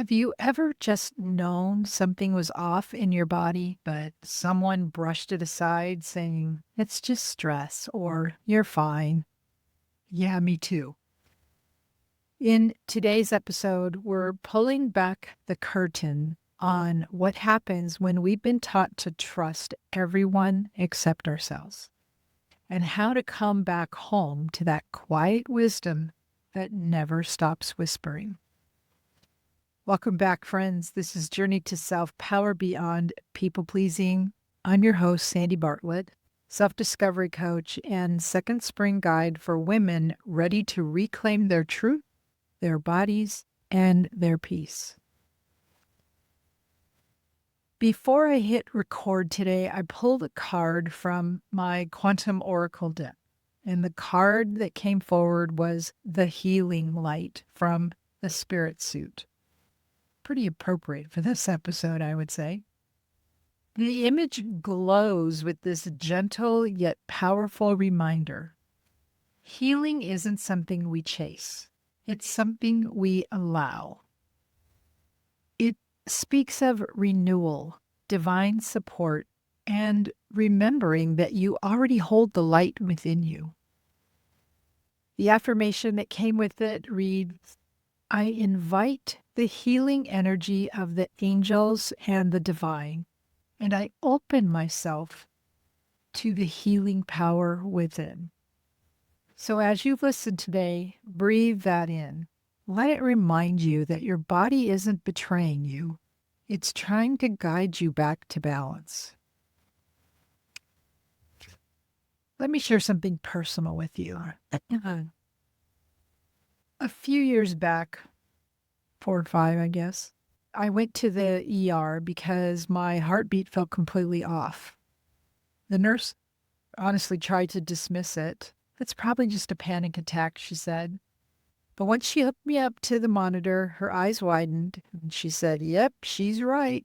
Have you ever just known something was off in your body, but someone brushed it aside saying, it's just stress or you're fine? Yeah, me too. In today's episode, we're pulling back the curtain on what happens when we've been taught to trust everyone except ourselves and how to come back home to that quiet wisdom that never stops whispering. Welcome back, friends. This is Journey to Self Power Beyond People Pleasing. I'm your host, Sandy Bartlett, self discovery coach and second spring guide for women ready to reclaim their truth, their bodies, and their peace. Before I hit record today, I pulled a card from my Quantum Oracle deck. And the card that came forward was the Healing Light from the Spirit Suit. Pretty appropriate for this episode, I would say. The image glows with this gentle yet powerful reminder. Healing isn't something we chase. It's something we allow. It speaks of renewal, divine support, and remembering that you already hold the light within you. The affirmation that came with it reads, I invite the healing energy of the angels and the divine, and I open myself to the healing power within. So as you've listened today, breathe that in. Let it remind you that your body isn't betraying you. It's trying to guide you back to balance. Let me share something personal with you. A few years back, 4 or 5, I guess, I went to the ER because my heartbeat felt completely off. The nurse honestly tried to dismiss it. It's probably just a panic attack, she said. But once she hooked me up to the monitor, her eyes widened and she said, yep, she's right.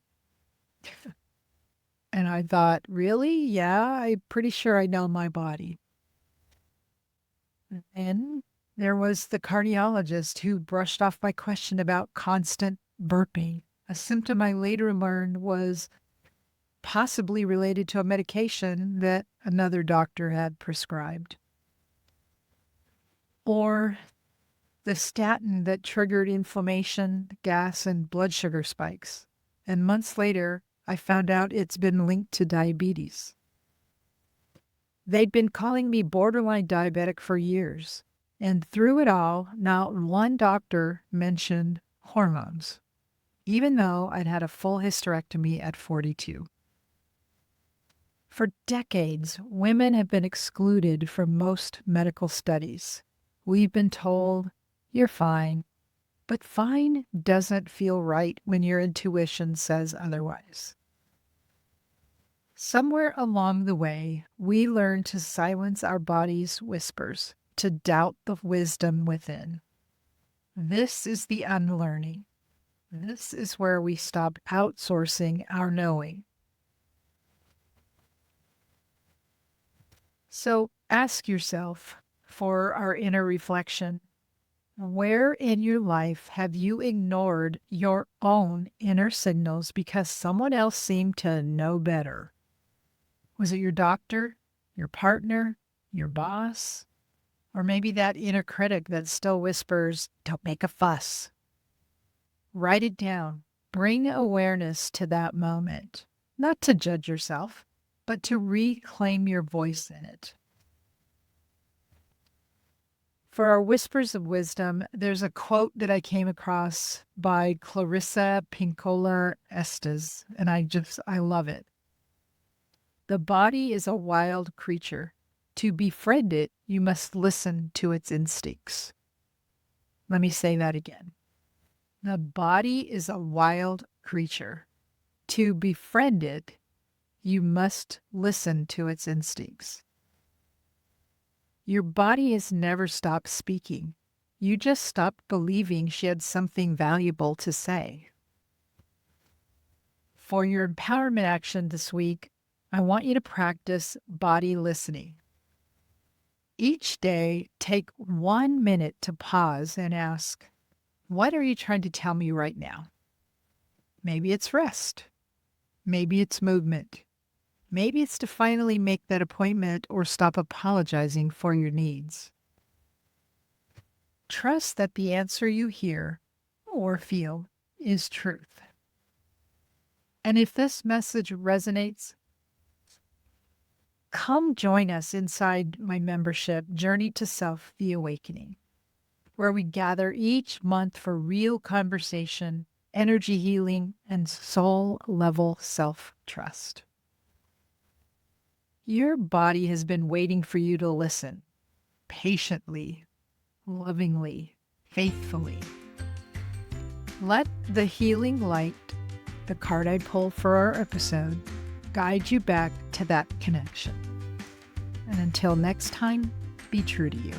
And I thought, really? Yeah, I'm pretty sure I know my body. And there was the cardiologist who brushed off my question about constant burping, a symptom I later learned was possibly related to a medication that another doctor had prescribed. Or the statin that triggered inflammation, gas, and blood sugar spikes. And months later, I found out it's been linked to diabetes. They'd been calling me borderline diabetic for years. And through it all, not one doctor mentioned hormones, even though I'd had a full hysterectomy at 42. For decades, women have been excluded from most medical studies. We've been told, you're fine. But fine doesn't feel right when your intuition says otherwise. Somewhere along the way, we learn to silence our body's whispers, to doubt the wisdom within. This is the unlearning. This is where we stop outsourcing our knowing. So ask yourself for our inner reflection, where in your life have you ignored your own inner signals because someone else seemed to know better? Was it your doctor, your partner, your boss? Or maybe that inner critic that still whispers, don't make a fuss. Write it down. Bring awareness to that moment. Not to judge yourself, but to reclaim your voice in it. For our whispers of wisdom, there's a quote that I came across by Clarissa Pinkola Estes, and I love it. The body is a wild creature. To befriend it, you must listen to its instincts. Let me say that again. The body is a wild creature. To befriend it, you must listen to its instincts. Your body has never stopped speaking. You just stopped believing she had something valuable to say. For your empowerment action this week, I want you to practice body listening. Each day, take 1 minute to pause and ask, what are you trying to tell me right now? Maybe it's rest. Maybe it's movement. Maybe it's to finally make that appointment or stop apologizing for your needs. Trust that the answer you hear or feel is truth. And if this message resonates, come join us inside my membership, Journey to Self, The Awakening, where we gather each month for real conversation, energy healing, and soul level self trust. Your body has been waiting for you to listen patiently, lovingly, faithfully. Let the healing light, the card I pulled for our episode, guide you back to that connection. And until next time, be true to you.